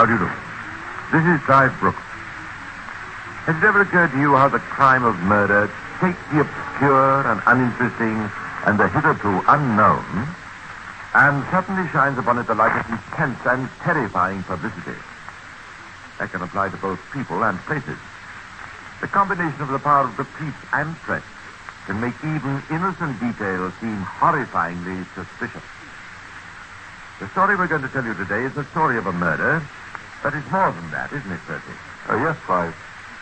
How do you do? This is Clive Brook. Has it ever occurred to you how the crime of murder takes the obscure and uninteresting and the hitherto unknown and suddenly shines upon it the light of intense and terrifying publicity? That can apply to both people and places. The combination of the power of the police and press can make even innocent details seem horrifyingly suspicious. The story we're going to tell you today is the story of a murder, but it's more than that, isn't it, Percy? Yes, Clive.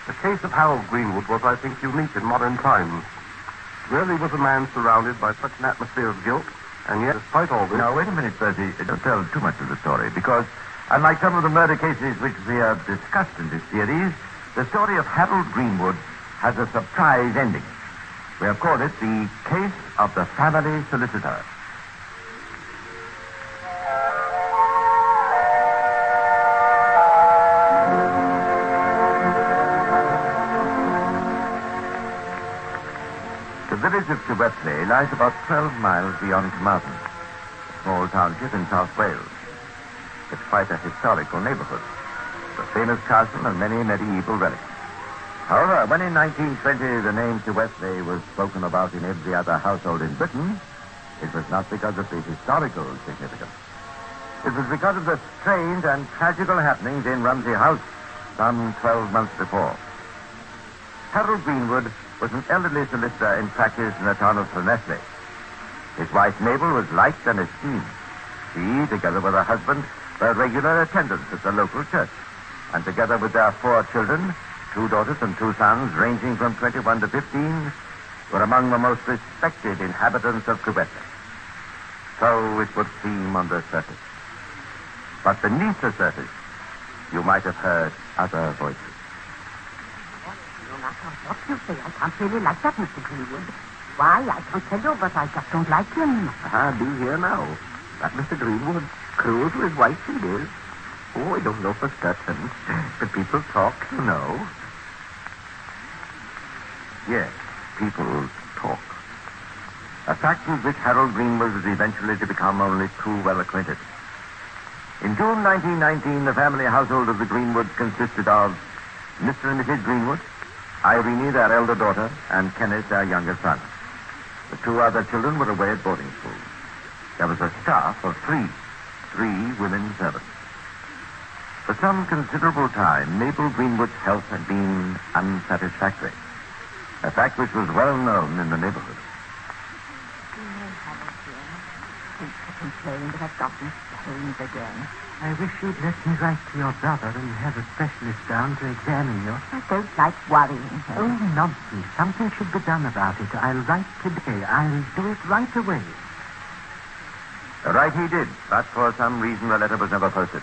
The case of Harold Greenwood was, I think, unique in modern times. Rarely was a man surrounded by such an atmosphere of guilt, and yet, despite all this... Now, wait a minute, Percy. Don't tell too much of the story, because, unlike some of the murder cases which we have discussed in this series, the story of Harold Greenwood has a surprise ending. We have called it the Case of the Family Solicitor. The village of Wesley lies about 12 miles beyond Carmarthen, a small township in South Wales. It's quite a historical neighborhood, with a famous castle and many medieval relics. However, when in 1920 the name Wesley was spoken about in every other household in Britain, it was not because of the historical significance. It was because of the strange and tragical happenings in Rumsey House some 12 months before. Harold Greenwood was an elderly solicitor in practice in the town of Llanelli. His wife Mabel was liked and esteemed. She, together with her husband, were regular attendants at the local church, and together with their 4 children, 2 daughters and 2 sons, ranging from 21 to 15, were among the most respected inhabitants of Quebec. So it would seem on the surface. But beneath the surface, you might have heard other voices. No matter what you say, I can't really like that, Mr. Greenwood. Why, I can't tell you, but I just don't like him. Do hear now. That Mr. Greenwood, cruel to his wife, he is. Oh, I don't know for certain, but people talk, you know. Yes, people talk. A fact with which Harold Greenwood was eventually to become only too well acquainted. In June 1919, the family household of the Greenwoods consisted of Mr. and Mrs. Greenwood, Irene, their elder daughter, and Kenneth, their younger son. The 2 other children were away at boarding school. There was a staff of 3 women servants. For some considerable time, Mabel Greenwood's health had been unsatisfactory, a fact which was well known in the neighborhood. You may have it here. Since I complained that I've gotten pains again. I wish you'd let me write to your brother and have a specialist down to examine you. I don't like worrying him. Oh, nonsense. Something should be done about it. I'll write today. I'll do it right away. Right he did, but for some reason the letter was never posted.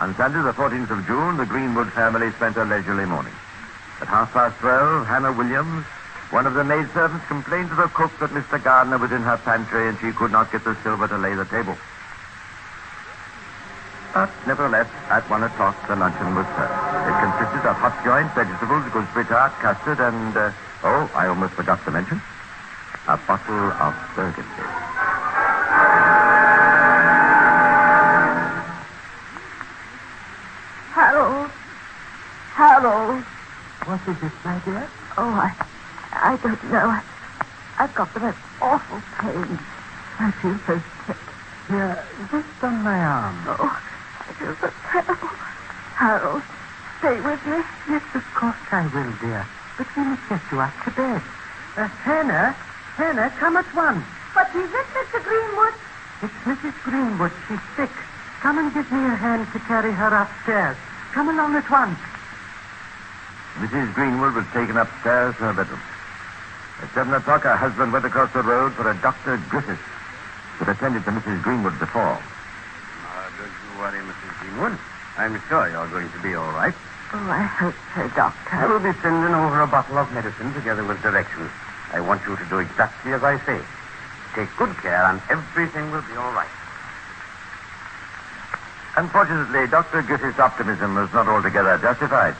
On Sunday, the 14th of June, the Greenwood family spent a leisurely morning. At 12:30, Hannah Williams, one of the maidservants, complained to the cook that Mr. Gardner was in her pantry and she could not get the silver to lay the table. But nevertheless, at 1 o'clock, the luncheon was served. It consisted of hot joint, vegetables, gooseberry tart, custard, and, I almost forgot to mention, a bottle of Burgundy. Harold. What is it, my dear? Oh, I don't know. I've got the most awful pain. I feel so sick. Here, just on my arm. Oh, I feel so terrible. Harold, stay with me. Yes, of course I will, dear. But we must get you up to bed. Hannah, come at once. What is it, Mr. Greenwood? It's Mrs. Greenwood. She's sick. Come and give me a hand to carry her upstairs. Come along at once. Mrs. Greenwood was taken upstairs to her bedroom. At 7 o'clock, her husband went across the road for a Dr. Griffiths, who had attended to Mrs. Greenwood before. Don't you worry, Mrs. Greenwood. I'm sure you're going to be all right. Oh, I hope so, Doctor. I will be sending over a bottle of medicine together with directions. I want you to do exactly as I say. Take good care and everything will be all right. Unfortunately, Dr. Griffith's optimism was not altogether justified.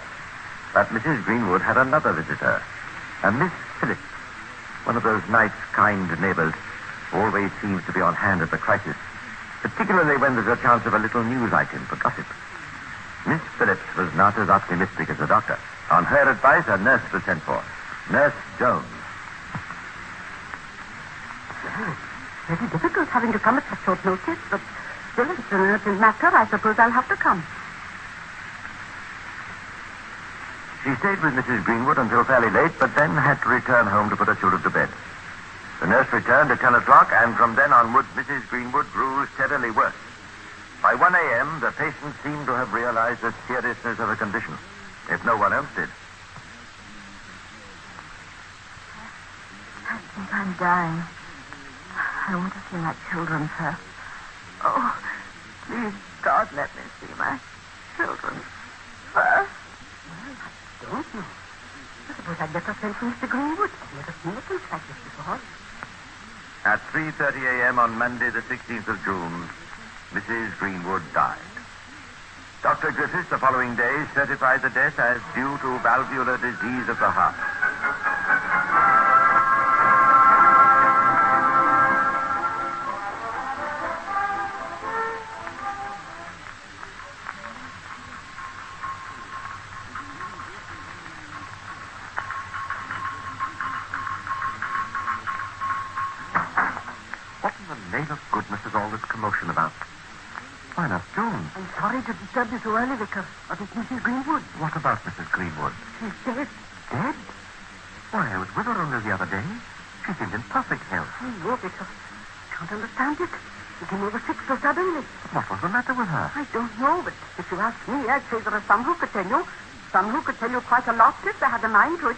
But Mrs. Greenwood had another visitor, a Miss Phillips, one of those nice, kind neighbors who always seems to be on hand at the crisis, particularly when there's a chance of a little news item for gossip. Miss Phillips was not as optimistic as the doctor. On her advice, a nurse was sent for. Nurse Jones. Very difficult having to come at such short notice, but still, it's an urgent matter. I suppose I'll have to come. She stayed with Mrs. Greenwood until fairly late, but then had to return home to put her children to bed. The nurse returned at 10 o'clock, and from then onwards, Mrs. Greenwood grew steadily worse. By 1 a.m., the patient seemed to have realized the seriousness of her condition, if no one else did. I think I'm dying. I want to see my children first. Oh, please, God, let me see my children first. Well, I don't know. I suppose I'd better send for Mr. Greenwood. I've never seen a case like this before. At 3:30 a.m. on Monday, the 16th of June, Mrs. Greenwood died. Dr. Griffiths, the following day, certified the death as due to valvular disease of the heart. What in the name of goodness is all this commotion about? Why, Nurse Jones. I'm sorry to disturb you so early, Vicar, but it's Mrs. Greenwood. What about Mrs. Greenwood? She's dead. Dead? Why, I was with her only the other day. She seemed in perfect health. I know, Vicar. I can't understand it. She came over sick so suddenly. What was the matter with her? I don't know, but if you ask me, I'd say there are some who could tell you. Some who could tell you quite a lot if they had a mind to it.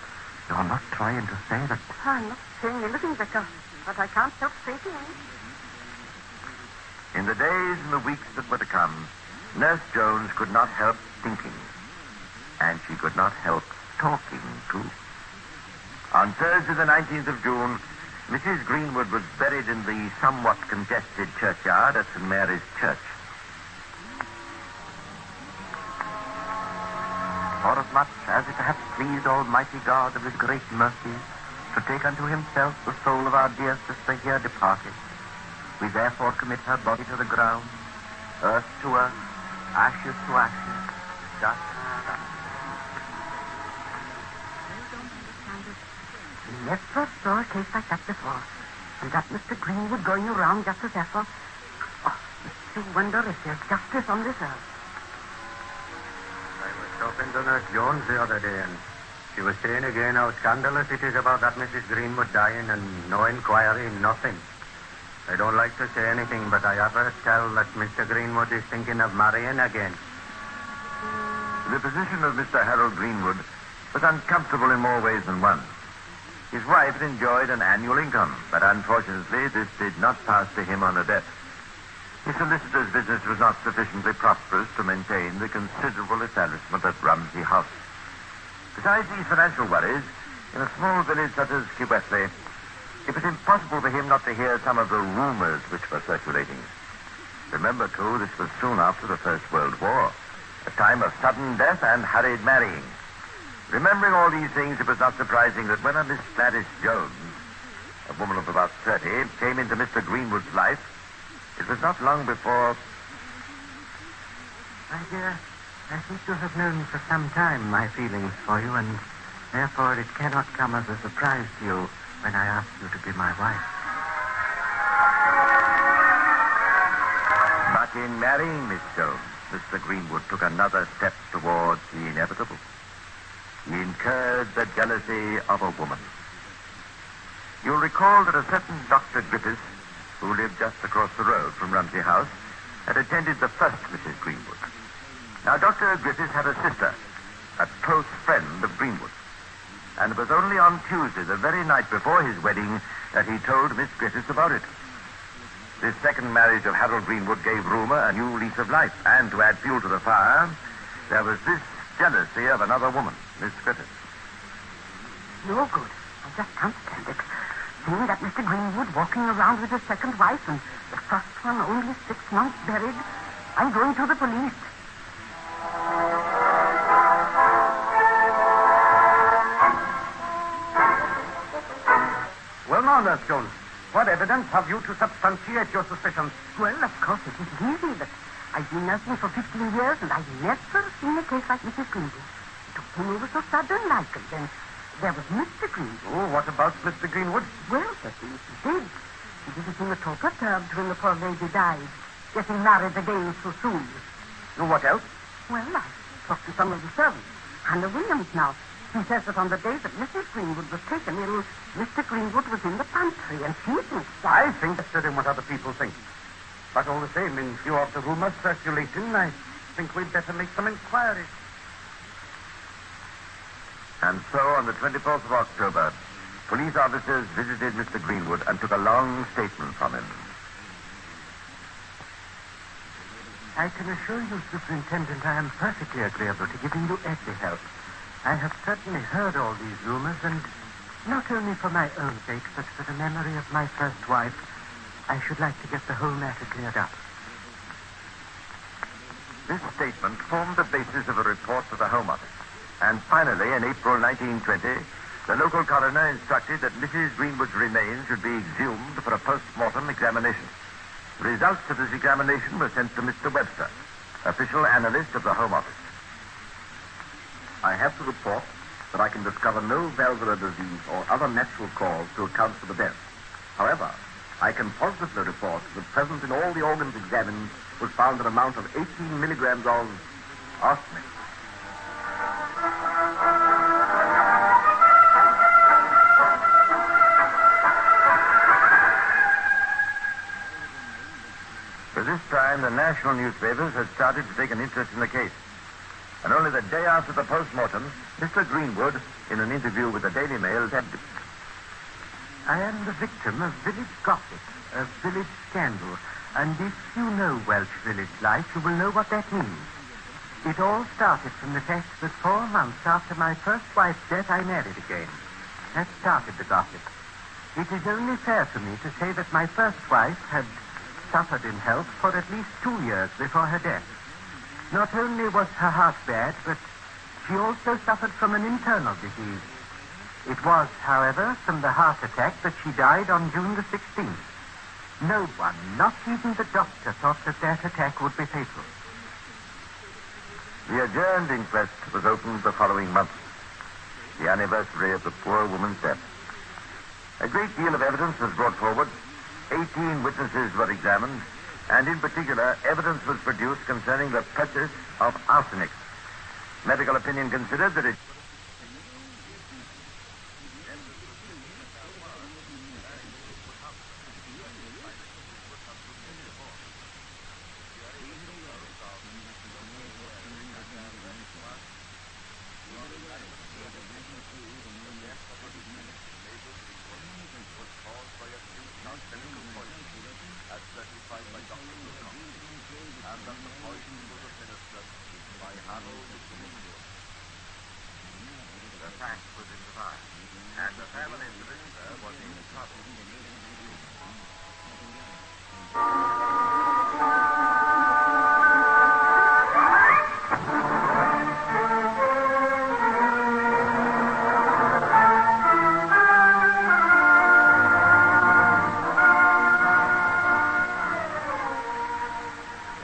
You're not trying to say that... I'm not saying anything, Vicar, but I can't help thinking. In the days and the weeks that were to come, Nurse Jones could not help thinking. And she could not help talking, too. On Thursday, the 19th of June, Mrs. Greenwood was buried in the somewhat congested churchyard at St. Mary's Church. Forasmuch as it hath pleased Almighty God of his great mercy to take unto himself the soul of our dear sister here departed, we therefore commit her body to the ground, earth to earth, ashes to ashes, dust to dust. I never saw a case like that before. And that Mr. Greenwood going around just as ever. Oh, I wonder if there's justice on this earth. I was talking to Nurse Jones the other day, and she was saying again how scandalous it is about that Mrs. Greenwood dying and no inquiry, nothing. I don't like to say anything, but I have heard tell that Mr. Greenwood is thinking of marrying again. The position of Mr. Harold Greenwood was uncomfortable in more ways than one. His wife had enjoyed an annual income, but unfortunately this did not pass to him on her death. His solicitor's business was not sufficiently prosperous to maintain the considerable establishment at Rumsey House. Besides these financial worries, in a small village such as Kiwesley, it was impossible for him not to hear some of the rumors which were circulating. Remember, too, this was soon after the First World War, a time of sudden death and hurried marrying. Remembering all these things, it was not surprising that when a Miss Gladys Jones, a woman of about 30, came into Mr. Greenwood's life, it was not long before... My dear, I think you have known for some time my feelings for you, and therefore it cannot come as a surprise to you when I ask you to be my wife. But in marrying Miss Jones, Mr. Greenwood took another step towards the inevitable. He incurred the jealousy of a woman. You'll recall that a certain Dr. Griffiths, who lived just across the road from Rumsey House, had attended the first Mrs. Greenwood. Now, Dr. Griffiths had a sister, a close friend of Greenwood. And it was only on Tuesday, the very night before his wedding, that he told Miss Griffiths about it. This second marriage of Harold Greenwood gave rumor a new lease of life. And to add fuel to the fire, there was this jealousy of another woman, Miss Griffiths. No good. I just can't stand it. Seeing that Mr. Greenwood walking around with his second wife and the first one only 6 months buried, I'm going to the police. Well, now, Nurse Jones, what evidence have you to substantiate your suspicions? Well, of course, it isn't easy, but I've been nursing for 15 years, and I've never seen a case like Mrs. Greenwood. It all came over so sudden like, and then there was Mr. Greenwood. Oh, what about Mr. Greenwood? Well, Bessie, he did. He didn't seem at all perturbed when the poor lady died, getting married again so soon. Oh, what else? Well, I talked to some of the servants. Hannah Williams now. She says that on the day that Mrs. Greenwood was taken ill, Mr. Greenwood was in the pantry, and she thinks that... I think that's in what other people think. But all the same, in view of the rumors circulating, I think we'd better make some inquiries. And so, on the 24th of October, police officers visited Mr. Greenwood and took a long statement from him. I can assure you, Superintendent, I am perfectly agreeable to giving you every help. I have certainly heard all these rumors, and not only for my own sake, but for the memory of my first wife, I should like to get the whole matter cleared up. This statement formed the basis of a report to the Home Office. And finally, in April 1920, the local coroner instructed that Mrs. Greenwood's remains should be exhumed for a post-mortem examination. The results of this examination were sent to Mr. Webster, official analyst of the Home Office. I have to report that I can discover no valvular disease or other natural cause to account for the death. However, I can positively report that present in all the organs examined was found an amount of 18 milligrams of arsenic. By this time, the national newspapers had started to take an interest in the case. And only the day after the post-mortem, Mr. Greenwood, in an interview with the Daily Mail, said, I am the victim of village gossip, of village scandal, and if you know Welsh village life, you will know what that means. It all started from the fact that 4 months after my first wife's death, I married again. That started the gossip. It is only fair to me to say that my first wife had suffered in health for at least 2 years before her death. Not only was her heart bad, but she also suffered from an internal disease. It was, however, from the heart attack that she died on June the 16th. No one, not even the doctor, thought that attack would be fatal. The adjourned inquest was opened the following month, the anniversary of the poor woman's death. A great deal of evidence was brought forward. 18 witnesses were examined, and in particular, evidence was produced concerning the purchase of arsenic. Medical opinion considered that it...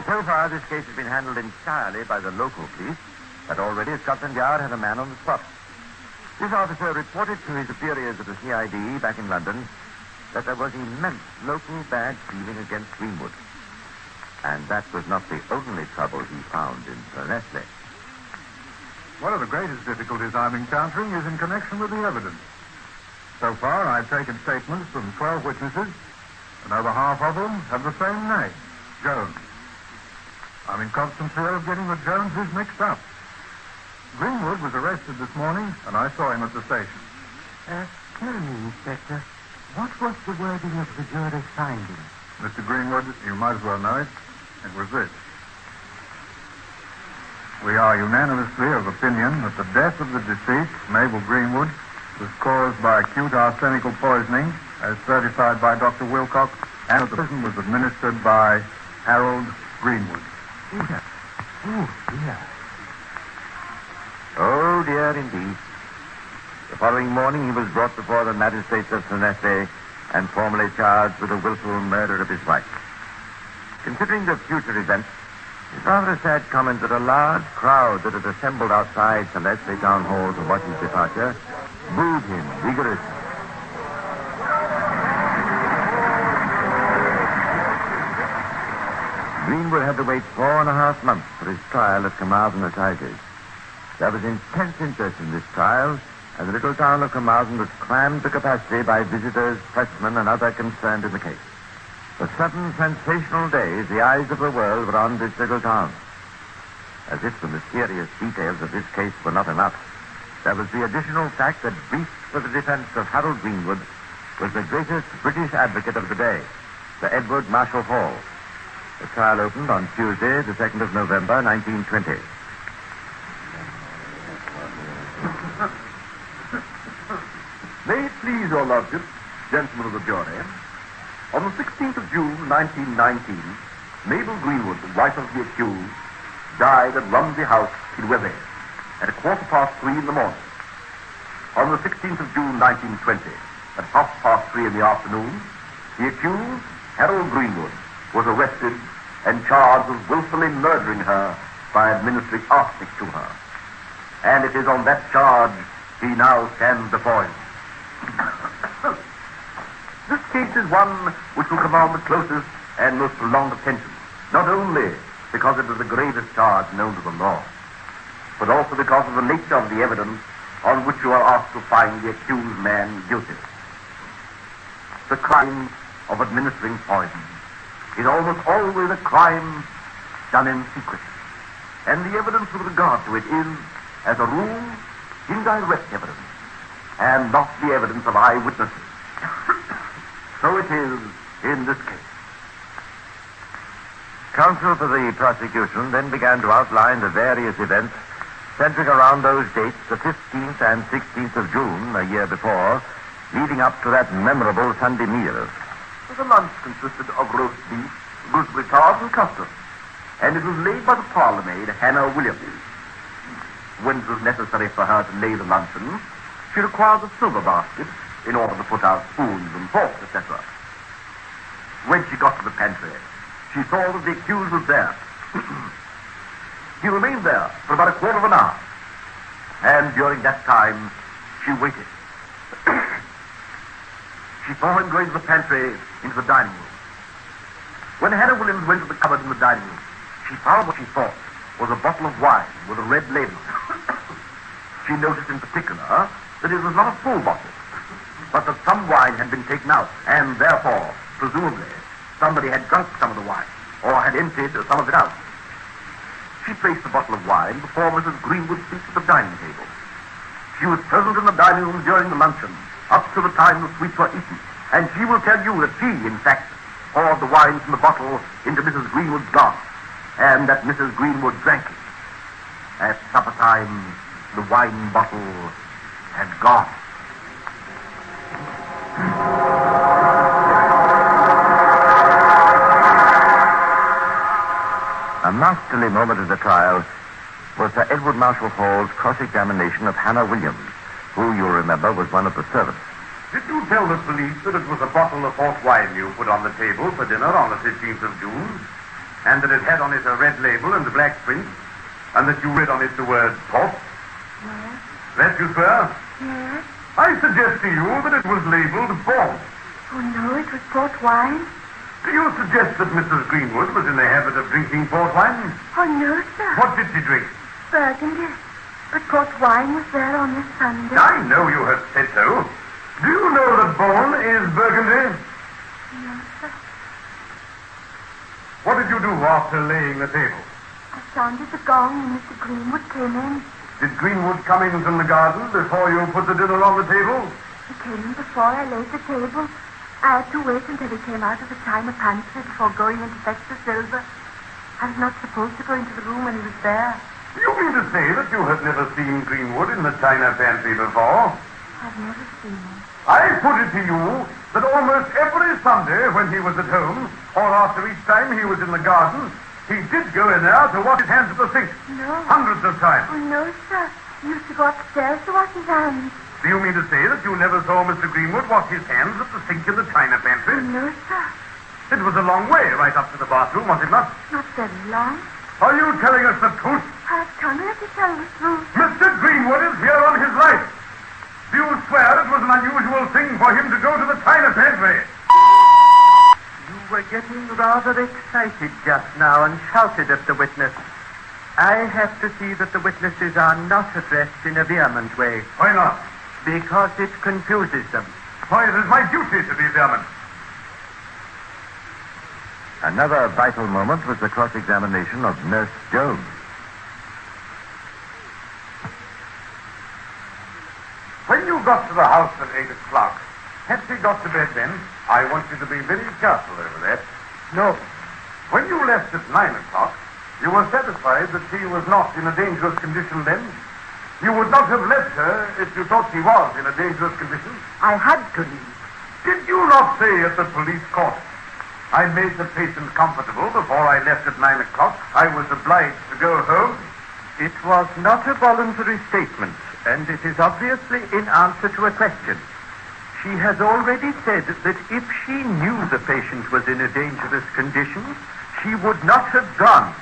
So far, this case has been handled entirely by the local police, but already Scotland Yard had a man on the spot. This officer reported to his superiors at the CID back in London that there was immense local bad feeling against Greenwood. And that was not the only trouble he found in Sir Nestle. One of the greatest difficulties I'm encountering is in connection with the evidence. So far, I've taken statements from 12 witnesses, and over half of them have the same name, Jones. I'm in constant fear of getting the Joneses mixed up. Greenwood was arrested this morning, and I saw him at the station. Tell me, Inspector, what was the wording of the jury's findings? Mr. Greenwood, you might as well know it. It was this. We are unanimously of opinion that the death of the deceased, Mabel Greenwood, was caused by acute arsenical poisoning, as certified by Dr. Wilcox, and that the poison was administered by Harold Greenwood. Dear. Oh, dear. Oh, dear, indeed. The following morning, he was brought before the magistrates of Sir Nestle and formally charged with the willful murder of his wife. Considering the future events, His rather sad comment that a large crowd that had assembled outside Celeste Town Hall to watch his departure booed him vigorously. Greenwood had to wait 4.5 months for his trial at Carmarthen Assizes. There was intense interest in this trial, and the little town of Carmarthen was crammed to capacity by visitors, pressmen, and other concerned in the case. For 7 sensational days, the eyes of the world were on this little town. As if the mysterious details of this case were not enough, there was the additional fact that briefed for the defense of Harold Greenwood was the greatest British advocate of the day, Sir Edward Marshall Hall. The trial opened on Tuesday, the 2nd of November, 1920. May it please your lordship, gentlemen of the jury, on the 16th of June, 1919, Mabel Greenwood, wife of the accused, died at Rumsey House in Wetherby at 3:15 in the morning. On the 16th of June, 1920, at 3:30 in the afternoon, the accused, Harold Greenwood, was arrested and charged with willfully murdering her by administering arsenic to her. And it is on that charge he now stands before you. This case is one which will command the closest and most prolonged attention, not only because it is the gravest charge known to the law, but also because of the nature of the evidence on which you are asked to find the accused man guilty. The crime of administering poison is almost always a crime done in secret, and the evidence with regard to it is, as a rule, indirect evidence, and not the evidence of eyewitnesses. So it is in this case. Counsel for the prosecution then began to outline the various events centering around those dates, the 15th and 16th of June, a year before, leading up to that memorable Sunday meal. The lunch consisted of roast beef, gooseberry tart, and custard, and it was laid by the parlour maid, Hannah Williams. When it was necessary for her to lay the luncheon, she required a silver basket in order to put out spoons and forks, etc. When she got to the pantry, she saw that the accused was there. He remained there for about 1/4 of an hour, and during that time, she waited. She saw him going to the pantry into the dining room. When Hannah Williams went to the cupboard in the dining room, she found what she thought was a bottle of wine with a red label. She noticed in particular that it was not a full bottle, but that some wine had been taken out, and therefore, presumably, somebody had drunk some of the wine, or had emptied some of it out. She placed the bottle of wine before Mrs. Greenwood's seat at the dining table. She was present in the dining room during the luncheon, up to the time the sweets were eaten, and she will tell you that she, in fact, poured the wine from the bottle into Mrs. Greenwood's glass, and that Mrs. Greenwood drank it. At supper time, the wine bottle had gone. A masterly moment of the trial was Sir Edward Marshall Hall's cross-examination of Hannah Williams, who, you'll remember, was one of the servants. Did you tell the police that it was a bottle of port wine you put on the table for dinner on the 15th of June, and that it had on it a red label and a black print, and that you read on it the word port? Yes. That you swear? Yes. I suggest to you that it was labeled port. Oh, no, it was port wine. Do you suggest that Mrs. Greenwood was in the habit of drinking port wine? Oh, no, sir. What did she drink? Burgundy. But port wine was there on this Sunday. I know you have said so. Do you know that Beaune is Burgundy? No, sir. What did you do after laying the table? I sounded the gong and Mr. Greenwood came in. Did Greenwood come in from the garden before you put the dinner on the table? He came in before I laid the table. I had to wait until he came out of the china pantry before going in to fetch the silver. I was not supposed to go into the room when he was there. You mean to say that you have never seen Greenwood in the china pantry before? I've never seen him. I put it to you that almost every Sunday when he was at home, or after each time he was in the garden, he did go in there to wash his hands at the sink. No. Hundreds of times. Oh, no, sir. He used to go upstairs to wash his hands. Do you mean to say that you never saw Mr. Greenwood wash his hands at the sink in the china pantry? Oh, no, sir. It was a long way right up to the bathroom, was it not? Not very long. Are you telling us the truth? I've come here to tell the truth. Mr. Greenwood is here on his life. Do you swear it was an unusual thing for him to go to the china pantry? You were getting rather excited just now and shouted at the witness. I have to see that the witnesses are not addressed in a vehement way. Why not? Because it confuses them. Why, it is my duty to be vehement. Another vital moment was the cross-examination of Nurse Jones. When you got to the house at 8 o'clock, had she got to bed then? I want you to be very careful over that. No. When you left at 9 o'clock, you were satisfied that she was not in a dangerous condition then? You would not have left her if you thought she was in a dangerous condition? I had to leave. Did you not say at the police court, I made the patient comfortable before I left at 9 o'clock? I was obliged to go home? It was not a voluntary statement, and it is obviously in answer to a question. She has already said that if she knew the patient was in a dangerous condition, she would not have gone.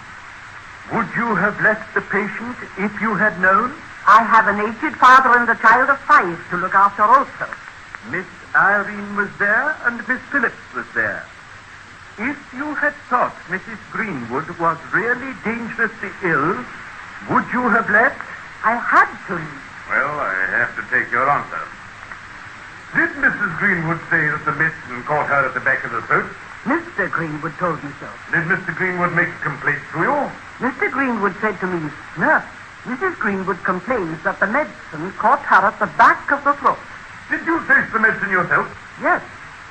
Would you have left the patient if you had known? I have an aged father and a child of 5 to look after also. Miss Irene was there and Miss Phillips was there. If you had thought Mrs. Greenwood was really dangerously ill, would you have left? I had to leave. Well, I have to take your answer. Did Mrs. Greenwood say that the matron caught her at the back of the throat? Mr. Greenwood told me so. Did Mr. Greenwood make a complaint to you? Mr. Greenwood said to me, Nurse, Mrs. Greenwood complains that the medicine caught her at the back of the throat. Did you taste the medicine yourself? Yes,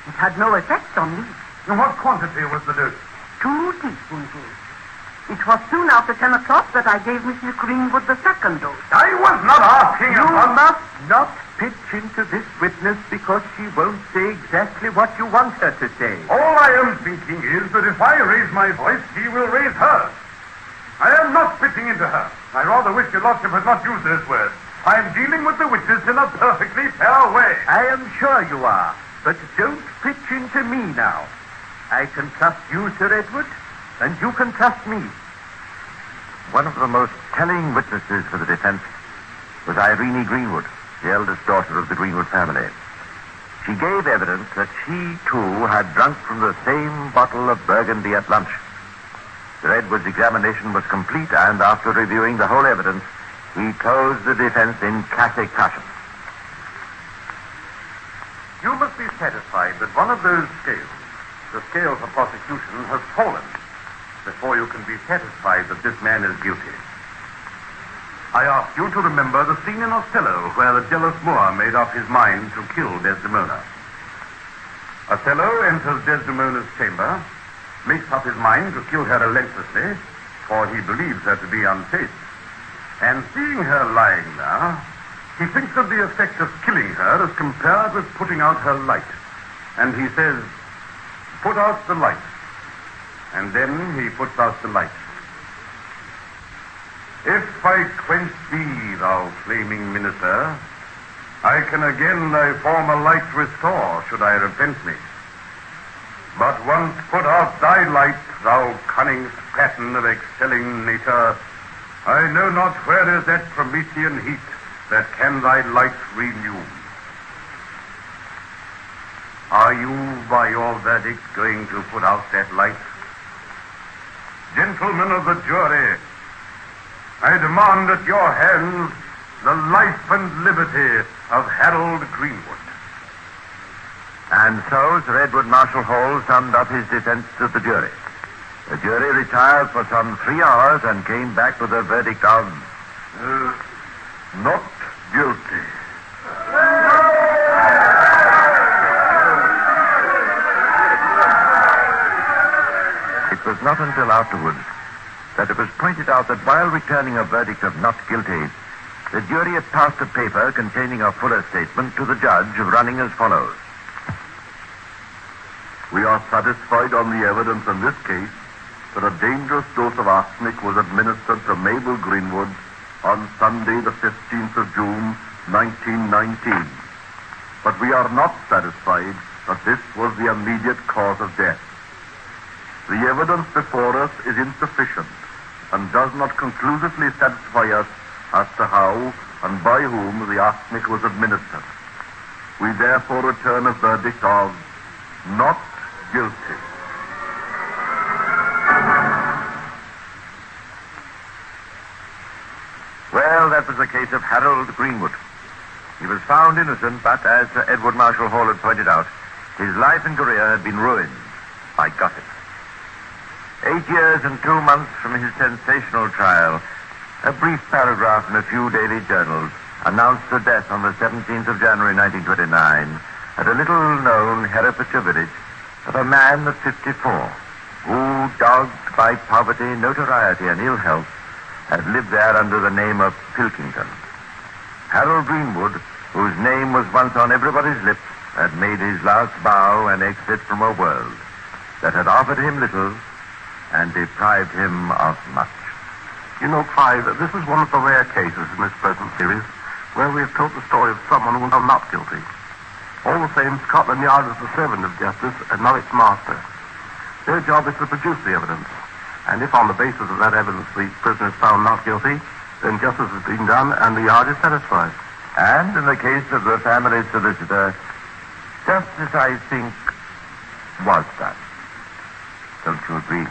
it had no effect on me. And what quantity was the dose? 2 teaspoonfuls. It was soon after 10 o'clock that I gave Mrs. Greenwood the second dose. I was not asking You about... must not pitch into this witness because she won't say exactly what you want her to say. All I am thinking is that if I raise my voice, she will raise hers. I am not pitching into her. I rather wish your lordship had not used those words. I am dealing with the witness in a perfectly fair way. I am sure you are, but don't pitch into me now. I can trust you, Sir Edward, and you can trust me. One of the most telling witnesses for the defense was Irene Greenwood, the eldest daughter of the Greenwood family. She gave evidence that she, too, had drunk from the same bottle of Burgundy at lunch. Sir Edward's examination was complete, and after reviewing the whole evidence, he closed the defense in classic fashion. You must be satisfied that one of those scales, the scale for prosecution, has fallen before you can be satisfied that this man is guilty. I ask you to remember the scene in Othello where the jealous Moor made up his mind to kill Desdemona. Othello enters Desdemona's chamber, makes up his mind to kill her relentlessly, for he believes her to be unchaste. And seeing her lying there, he thinks of the effect of killing her as compared with putting out her light. And he says, "Put out the light." And then he puts out the light. "If I quench thee, thou flaming minister, I can again thy former light restore, should I repent me. But once put out thy light, thou cunning pattern of excelling nature, I know not where is that Promethean heat that can thy light renew. Are you, by your verdict, going to put out that light? Gentlemen of the jury, I demand at your hands the life and liberty of Harold Greenwood." And so Sir Edward Marshall Hall summed up his defense to the jury. The jury retired for some 3 hours and came back with a verdict of Not guilty. It was not until afterwards that it was pointed out that while returning a verdict of not guilty, the jury had passed a paper containing a fuller statement to the judge running as follows. We are satisfied on the evidence in this case that a dangerous dose of arsenic was administered to Mabel Greenwood on Sunday the 15th of June, 1919. But we are not satisfied that this was the immediate cause of death. The evidence before us is insufficient, and does not conclusively satisfy us as to how and by whom the arsenic was administered. We therefore return a verdict of not guilty. Well, that was the case of Harold Greenwood. He was found innocent, but as Sir Edward Marshall Hall had pointed out, his life and career had been ruined by gossip. 8 years and 2 months from his sensational trial, a brief paragraph in a few daily journals announced the death on the 17th of January 1929 at a little-known Herefordshire village of a man of 54 who, dogged by poverty, notoriety, and ill health, had lived there under the name of Pilkington. Harold Greenwood, whose name was once on everybody's lips, had made his last bow and exit from a world that had offered him little and deprived him of much. You know, Clive, this is one of the rare cases in this present series where we have told the story of someone who was found not guilty. All the same, Scotland Yard is the servant of justice and not its master. Their job is to produce the evidence. And if on the basis of that evidence the prisoner is found not guilty, then justice has been done and the yard is satisfied. And in the case of the family solicitor, justice, I think, was done. Don't you agree?